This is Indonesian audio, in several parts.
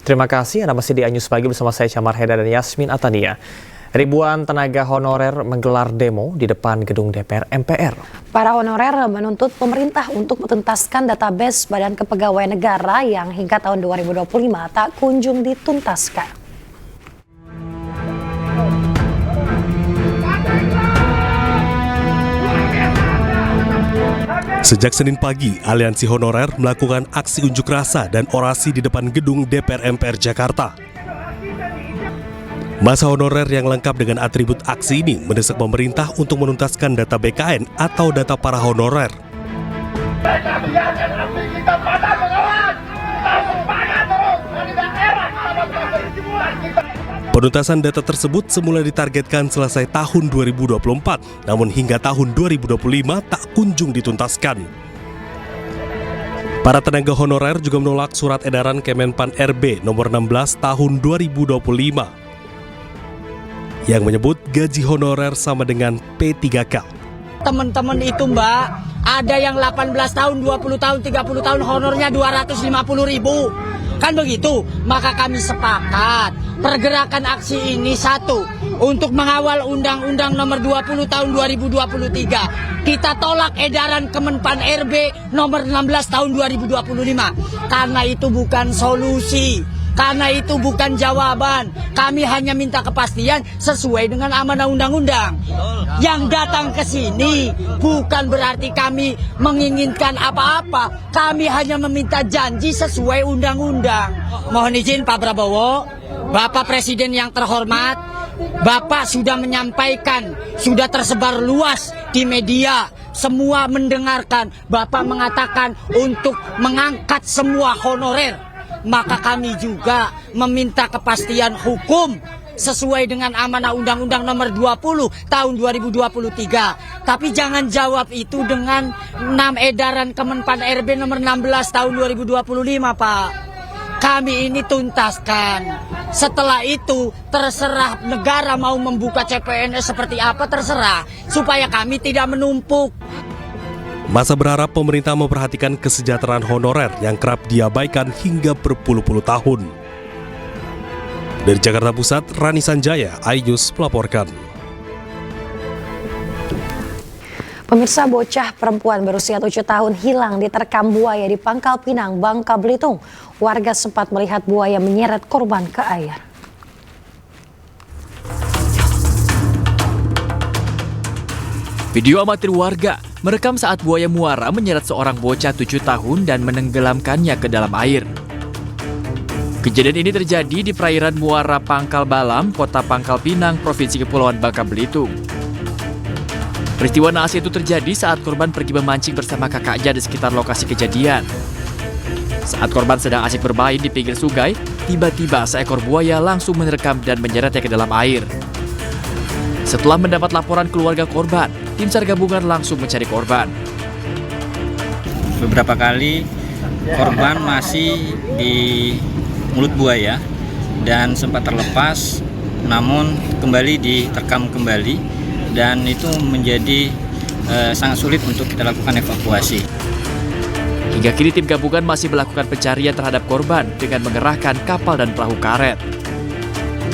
Terima kasih Anda masih di Anyus Pagi bersama saya Camar Heda dan Yasmin Atania. Ribuan tenaga honorer menggelar demo di depan gedung DPR MPR. Para honorer menuntut pemerintah untuk menuntaskan database Badan Kepegawaian Negara yang hingga tahun 2025 tak kunjung dituntaskan. Sejak Senin pagi, Aliansi Honorer melakukan aksi unjuk rasa dan orasi di depan gedung DPR MPR Jakarta. Masa honorer yang lengkap dengan atribut aksi ini mendesak pemerintah untuk menuntaskan data BKN atau data para honorer. Penuntasan data tersebut semula ditargetkan selesai tahun 2024, namun hingga tahun 2025 tak kunjung dituntaskan. Para tenaga honorer juga menolak surat edaran Kemenpan RB nomor 16 tahun 2025 yang menyebut gaji honorer sama dengan P3K. Teman-teman itu Mbak, ada yang 18 tahun, 20 tahun, 30 tahun honornya 250.000. Kan begitu, maka kami sepakat pergerakan aksi ini satu, untuk mengawal Undang-Undang nomor 20 tahun 2023. Kita tolak edaran Kemenpan RB nomor 16 tahun 2025. Karena itu bukan solusi, karena itu bukan jawaban. Kami hanya minta kepastian sesuai dengan amanah undang-undang. Yang datang ke sini bukan berarti kami menginginkan apa-apa. Kami hanya meminta janji sesuai undang-undang. Mohon izin Pak Prabowo, Bapak Presiden yang terhormat, Bapak sudah menyampaikan, sudah tersebar luas di media, semua mendengarkan. Bapak mengatakan untuk mengangkat semua honorer. Maka kami juga meminta kepastian hukum sesuai dengan amanah Undang-Undang nomor 20 tahun 2023. Tapi jangan jawab itu dengan edaran Kemenpan RB nomor 16 tahun 2025, Pak. Kami ini tuntaskan. Setelah itu terserah negara mau membuka CPNS seperti apa, terserah, supaya kami tidak menumpuk. Masa berharap pemerintah memperhatikan kesejahteraan honorer yang kerap diabaikan hingga berpuluh-puluh tahun. Dari Jakarta Pusat, Rani Sanjaya, iNews melaporkan. Pemirsa, bocah perempuan berusia 7 tahun hilang diterkam buaya di Pangkal Pinang, Bangka Belitung. Warga sempat melihat buaya menyeret korban ke air. Video amatir warga merekam saat buaya muara menyeret seorang bocah 7 tahun dan menenggelamkannya ke dalam air. Kejadian ini terjadi di perairan Muara Pangkal Balam, Kota Pangkal Pinang, Provinsi Kepulauan Bangka Belitung. Peristiwa naas itu terjadi saat korban pergi memancing bersama kakaknya di sekitar lokasi kejadian. Saat korban sedang asik bermain di pinggir sungai, tiba-tiba seekor buaya langsung menerkam dan menyeretnya ke dalam air. Setelah mendapat laporan keluarga korban, tim SAR gabungan langsung mencari korban. Beberapa kali korban masih di mulut buaya dan sempat terlepas, namun kembali diterkam kembali dan itu menjadi sangat sulit untuk kita lakukan evakuasi. Hingga kini tim gabungan masih melakukan pencarian terhadap korban dengan mengerahkan kapal dan perahu karet.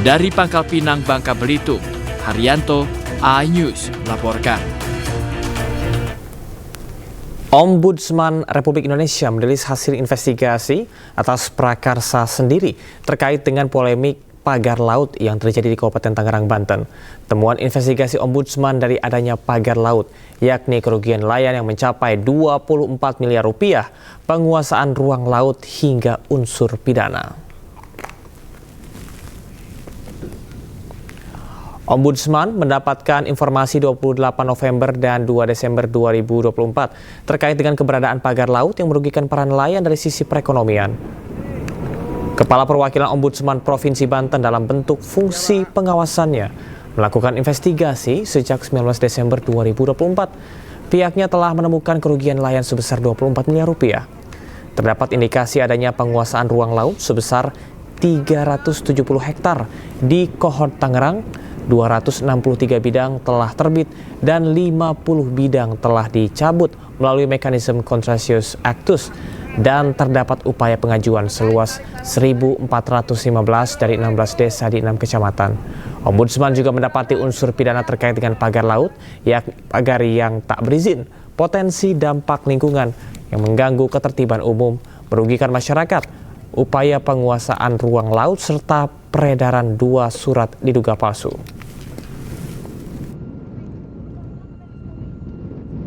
Dari Pangkal Pinang, Bangka Belitung, Haryanto, iNews melaporkan. Ombudsman Republik Indonesia merilis hasil investigasi atas prakarsa sendiri terkait dengan polemik pagar laut yang terjadi di Kabupaten Tangerang, Banten. Temuan investigasi Ombudsman dari adanya pagar laut, yakni kerugian nelayan yang mencapai 24 miliar rupiah, penguasaan ruang laut hingga unsur pidana. Ombudsman mendapatkan informasi 28 November dan 2 Desember 2024 terkait dengan keberadaan pagar laut yang merugikan para nelayan dari sisi perekonomian. Kepala Perwakilan Ombudsman Provinsi Banten dalam bentuk fungsi pengawasannya melakukan investigasi sejak 19 Desember 2024. Pihaknya telah menemukan kerugian nelayan sebesar 24 miliar rupiah. Terdapat indikasi adanya penguasaan ruang laut sebesar 370 hektar di Kohort Tangerang. 263 bidang telah terbit dan 50 bidang telah dicabut melalui mekanisme Contractius Actus dan terdapat upaya pengajuan seluas 1.415 dari 16 desa di 6 kecamatan. Ombudsman juga mendapati unsur pidana terkait dengan pagar laut, yakni pagar yang tak berizin, potensi dampak lingkungan yang mengganggu ketertiban umum, merugikan masyarakat, upaya penguasaan ruang laut, serta peredaran 2 surat diduga palsu.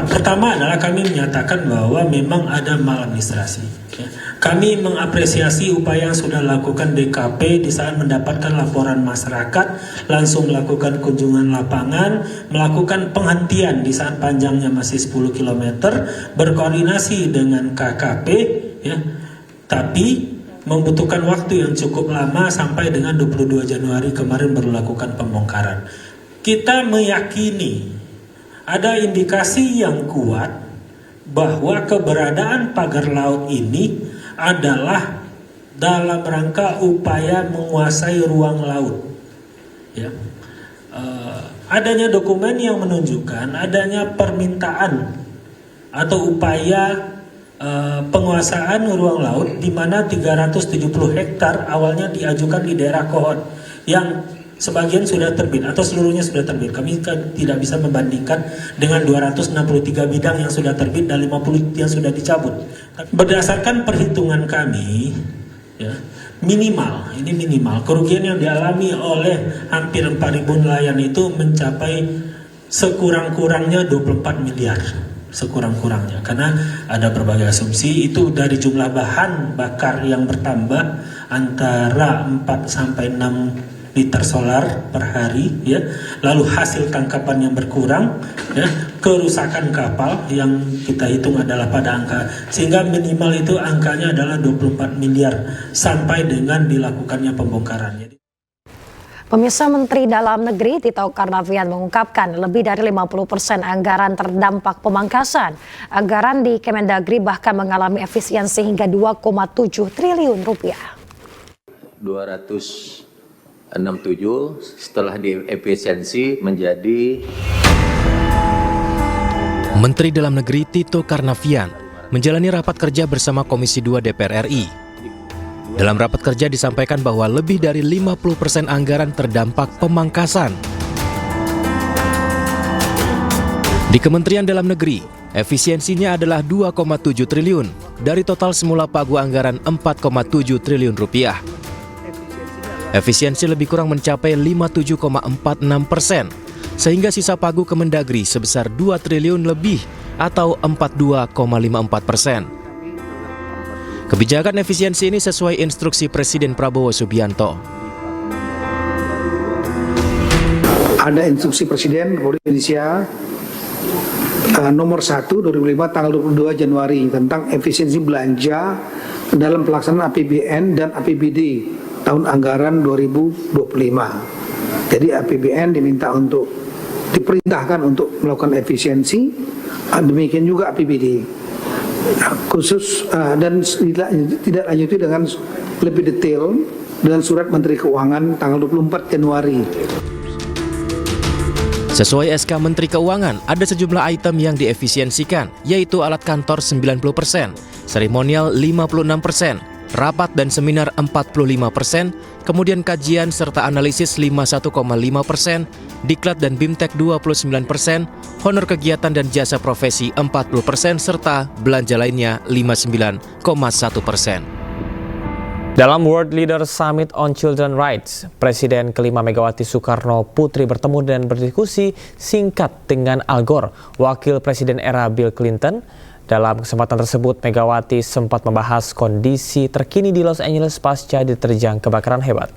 Pertama adalah kami menyatakan bahwa memang ada maladministrasi. Kami mengapresiasi upaya yang sudah dilakukan DKP di saat mendapatkan laporan masyarakat, langsung melakukan kunjungan lapangan, melakukan penghentian di saat panjangnya masih 10 km, berkoordinasi dengan KKP, ya, tapi membutuhkan waktu yang cukup lama sampai dengan 22 Januari kemarin baru melakukan pembongkaran. Kita meyakini ada indikasi yang kuat bahwa keberadaan pagar laut ini adalah dalam rangka upaya menguasai ruang laut. Ya. Adanya dokumen yang menunjukkan adanya permintaan atau upaya penguasaan ruang laut di mana 370 hektar awalnya diajukan di daerah Kohon yang sebagian sudah terbit atau seluruhnya sudah terbit. Kami tidak bisa membandingkan dengan 263 bidang yang sudah terbit dan 50 yang sudah dicabut. Berdasarkan perhitungan kami, ya, minimal kerugian yang dialami oleh hampir 4.000 nelayan itu mencapai sekurang-kurangnya 24 miliar. Sekurang-kurangnya, karena ada berbagai asumsi itu dari jumlah bahan bakar yang bertambah antara 4 sampai 6 liter solar per hari, ya, lalu hasil tangkapan yang berkurang, ya, kerusakan kapal yang kita hitung adalah pada angka, sehingga minimal itu angkanya adalah 24 miliar sampai dengan dilakukannya pembongkaran. Pemirsa, Menteri Dalam Negeri Tito Karnavian mengungkapkan lebih dari 50% anggaran terdampak pemangkasan. Anggaran di Kemendagri bahkan mengalami efisiensi hingga 2,7 triliun rupiah. 267 setelah diefisiensi menjadi. Menteri Dalam Negeri Tito Karnavian menjalani rapat kerja bersama Komisi 2 DPR RI. Dalam rapat kerja disampaikan bahwa lebih dari 50% anggaran terdampak pemangkasan. Di Kementerian Dalam Negeri, efisiensinya adalah 2,7 triliun dari total semula pagu anggaran 4,7 triliun rupiah. Efisiensi lebih kurang mencapai 57,46%, sehingga sisa pagu Kemendagri sebesar 2 triliun lebih atau 42,54%. Kebijakan efisiensi ini sesuai instruksi Presiden Prabowo Subianto. Ada instruksi Presiden Republik Indonesia nomor 1 2005 tanggal 22 Januari tentang efisiensi belanja dalam pelaksanaan APBN dan APBD tahun anggaran 2025. Jadi APBN diperintahkan untuk melakukan efisiensi, demikian juga APBD. Khusus dan tidak lanjuti dengan lebih detail dengan surat Menteri Keuangan tanggal 24 Januari. Sesuai SK Menteri Keuangan, ada sejumlah item yang diefisiensikan, yaitu alat kantor 90%, seremonial 56%, rapat dan seminar 45%, kemudian kajian serta analisis 51,5%, diklat dan bimtek 29%, honor kegiatan dan jasa profesi 40%, serta belanja lainnya 59,1%. Dalam World Leader Summit on Children Rights, Presiden kelima Megawati Soekarno Putri bertemu dan berdiskusi singkat dengan Al Gore, wakil Presiden era Bill Clinton. Dalam kesempatan tersebut, Megawati sempat membahas kondisi terkini di Los Angeles pasca diterjang kebakaran hebat.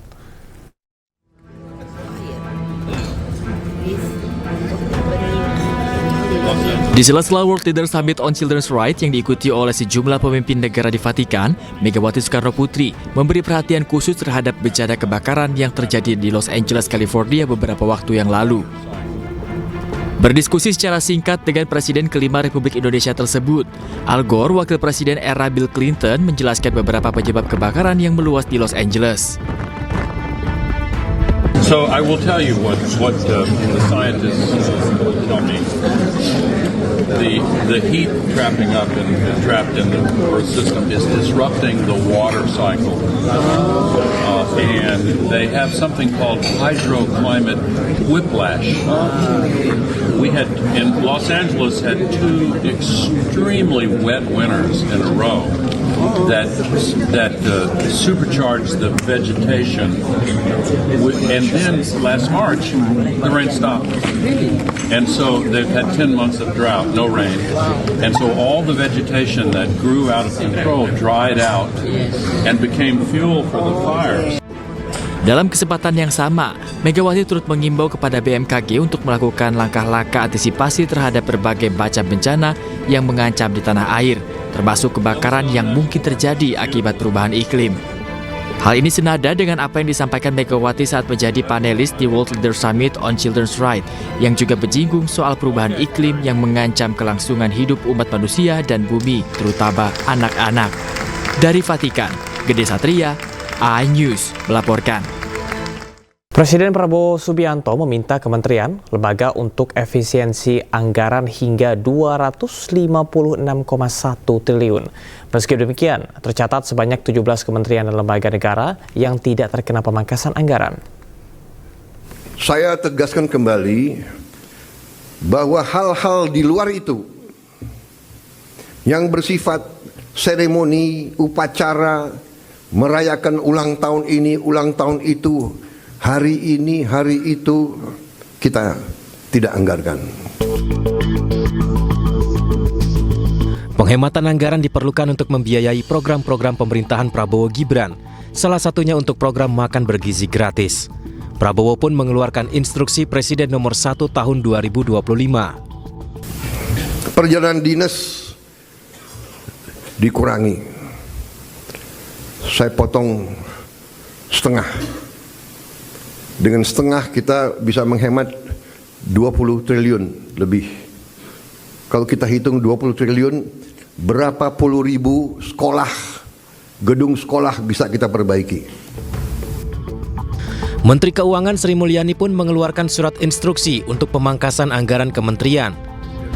Di sela-sela World Leader Summit on Children's Rights yang diikuti oleh sejumlah pemimpin negara di Vatikan, Megawati Soekarno Putri memberi perhatian khusus terhadap bencana kebakaran yang terjadi di Los Angeles, California beberapa waktu yang lalu. Berdiskusi secara singkat dengan Presiden kelima Republik Indonesia tersebut, Al Gore, wakil Presiden era Bill Clinton, menjelaskan beberapa penyebab kebakaran yang meluas di Los Angeles. So I will tell you what the scientists tell me. the heat trapped in the Earth system is disrupting the water cycle, and they have something called hydroclimate whiplash. We had in Los Angeles had 2 extremely wet winters in a row that supercharged the vegetation, and then last March the rain stopped, and so they've had 10 months of drought, no rain, and so all the vegetation that grew out of control dried out and became fuel for the fires. Dalam kesempatan yang sama, Megawati turut mengimbau kepada BMKG untuk melakukan langkah-langkah antisipasi terhadap berbagai macam bencana yang mengancam di tanah air, termasuk kebakaran yang mungkin terjadi akibat perubahan iklim. Hal ini senada dengan apa yang disampaikan Megawati saat menjadi panelis di World Leader Summit on Children's Rights, yang juga menyinggung soal perubahan iklim yang mengancam kelangsungan hidup umat manusia dan bumi, terutama anak-anak. Dari Vatikan, Gede Satria, iNews melaporkan. Presiden Prabowo Subianto meminta kementerian, lembaga untuk efisiensi anggaran hingga 256,1 triliun. Meski demikian, tercatat sebanyak 17 kementerian dan lembaga negara yang tidak terkena pemangkasan anggaran. Saya tegaskan kembali bahwa hal-hal di luar itu yang bersifat seremoni, upacara, merayakan ulang tahun ini, ulang tahun itu, hari ini, hari itu, kita tidak anggarkan. Penghematan anggaran diperlukan untuk membiayai program-program pemerintahan Prabowo Gibran, salah satunya untuk program makan bergizi gratis. Prabowo pun mengeluarkan instruksi Presiden nomor 1 tahun 2025. Perjalanan dinas dikurangi. Saya potong setengah. Dengan setengah kita bisa menghemat 20 triliun lebih. Kalau kita hitung 20 triliun, berapa puluh ribu sekolah, gedung sekolah bisa kita perbaiki. Menteri Keuangan Sri Mulyani pun mengeluarkan surat instruksi untuk pemangkasan anggaran kementerian.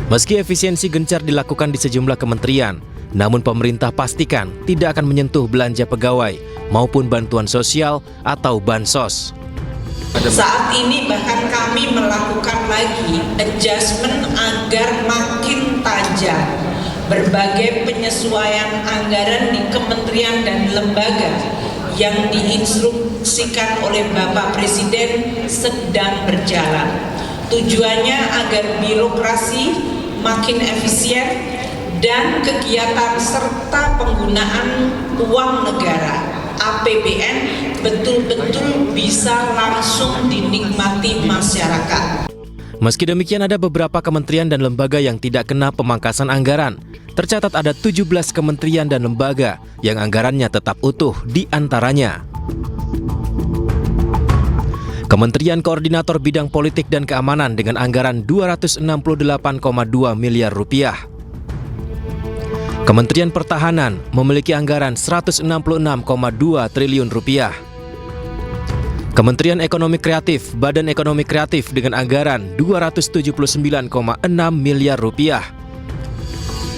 Meski efisiensi gencar dilakukan di sejumlah kementerian, namun pemerintah pastikan tidak akan menyentuh belanja pegawai maupun bantuan sosial atau bansos. Saat ini bahkan kami melakukan lagi adjustment agar makin tajam. Berbagai penyesuaian anggaran di kementerian dan lembaga yang diinstruksikan oleh Bapak Presiden sedang berjalan. Tujuannya agar birokrasi makin efisien dan kegiatan serta penggunaan uang negara APBN betul-betul bisa langsung dinikmati masyarakat. Meski demikian, ada beberapa kementerian dan lembaga yang tidak kena pemangkasan anggaran. Tercatat ada 17 kementerian dan lembaga yang anggarannya tetap utuh di antaranya. Kementerian Koordinator Bidang Politik dan Keamanan dengan anggaran 268,2 miliar rupiah. Kementerian Pertahanan memiliki anggaran 166,2 triliun rupiah. Kementerian Ekonomi Kreatif, Badan Ekonomi Kreatif dengan anggaran 279,6 miliar rupiah.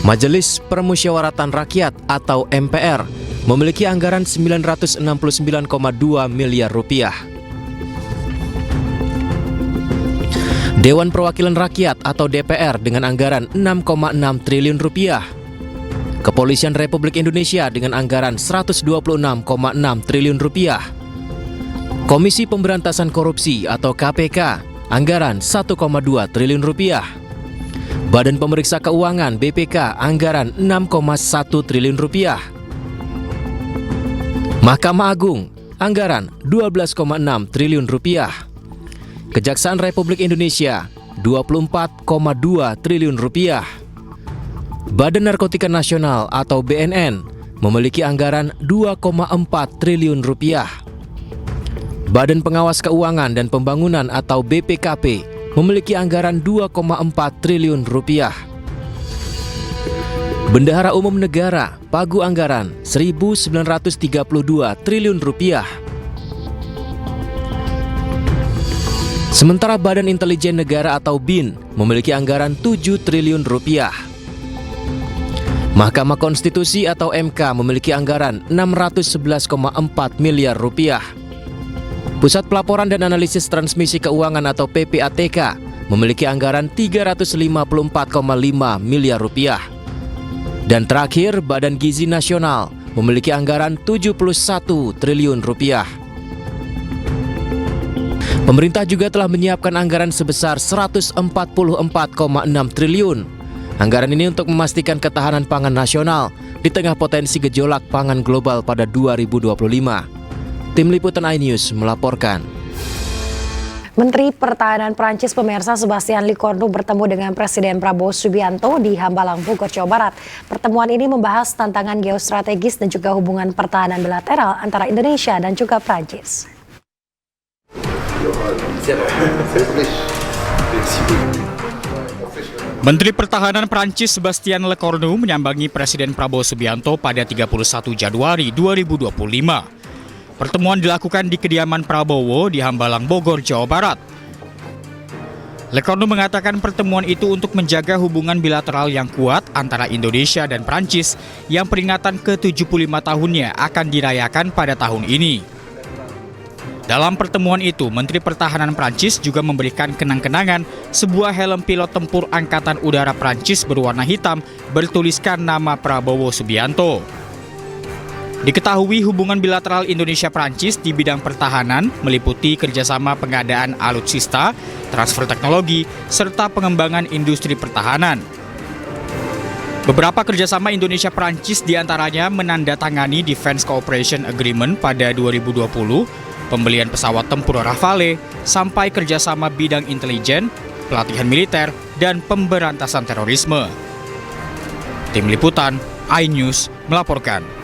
Majelis Permusyawaratan Rakyat atau MPR memiliki anggaran 969,2 miliar rupiah. Dewan Perwakilan Rakyat atau DPR dengan anggaran 6,6 triliun rupiah. Kepolisian Republik Indonesia dengan anggaran 126,6 triliun rupiah. Komisi Pemberantasan Korupsi atau KPK, anggaran 1,2 triliun rupiah. Badan Pemeriksa Keuangan BPK, anggaran 6,1 triliun rupiah. Mahkamah Agung, anggaran 12,6 triliun rupiah. Kejaksaan Republik Indonesia, 24,2 triliun rupiah. Badan Narkotika Nasional atau BNN memiliki anggaran 2,4 triliun rupiah. Badan Pengawas Keuangan dan Pembangunan atau BPKP memiliki anggaran 2,4 triliun rupiah. Bendahara Umum Negara pagu anggaran 1.932 triliun rupiah. Sementara Badan Intelijen Negara atau BIN memiliki anggaran 7 triliun rupiah. Mahkamah Konstitusi atau MK memiliki anggaran 611,4 miliar rupiah. Pusat Pelaporan dan Analisis Transmisi Keuangan atau PPATK memiliki anggaran 354,5 miliar rupiah. Dan terakhir, Badan Gizi Nasional memiliki anggaran 71 triliun rupiah. Pemerintah juga telah menyiapkan anggaran sebesar 144,6 triliun. Anggaran ini untuk memastikan ketahanan pangan nasional di tengah potensi gejolak pangan global pada 2025. Tim Liputan iNews melaporkan. Menteri Pertahanan Prancis pemirsa Sébastien Lecornu bertemu dengan Presiden Prabowo Subianto di Hambalang, Bogor, Jawa Barat. Pertemuan ini membahas tantangan geostrategis dan juga hubungan pertahanan bilateral antara Indonesia dan juga Prancis. Menteri Pertahanan Prancis Sébastien Lecornu menyambangi Presiden Prabowo Subianto pada 31 Januari 2025. Pertemuan dilakukan di kediaman Prabowo di Hambalang, Bogor, Jawa Barat. Lecornu mengatakan pertemuan itu untuk menjaga hubungan bilateral yang kuat antara Indonesia dan Prancis yang peringatan ke-75 tahunnya akan dirayakan pada tahun ini. Dalam pertemuan itu, Menteri Pertahanan Prancis juga memberikan kenang-kenangan sebuah helm pilot tempur Angkatan Udara Prancis berwarna hitam bertuliskan nama Prabowo Subianto. Diketahui hubungan bilateral Indonesia-Prancis di bidang pertahanan meliputi kerjasama pengadaan alutsista, transfer teknologi, serta pengembangan industri pertahanan. Beberapa kerjasama Indonesia-Prancis diantaranya menandatangani Defense Cooperation Agreement pada 2020, pembelian pesawat tempur Rafale, sampai kerjasama bidang intelijen, pelatihan militer, dan pemberantasan terorisme. Tim Liputan iNews melaporkan.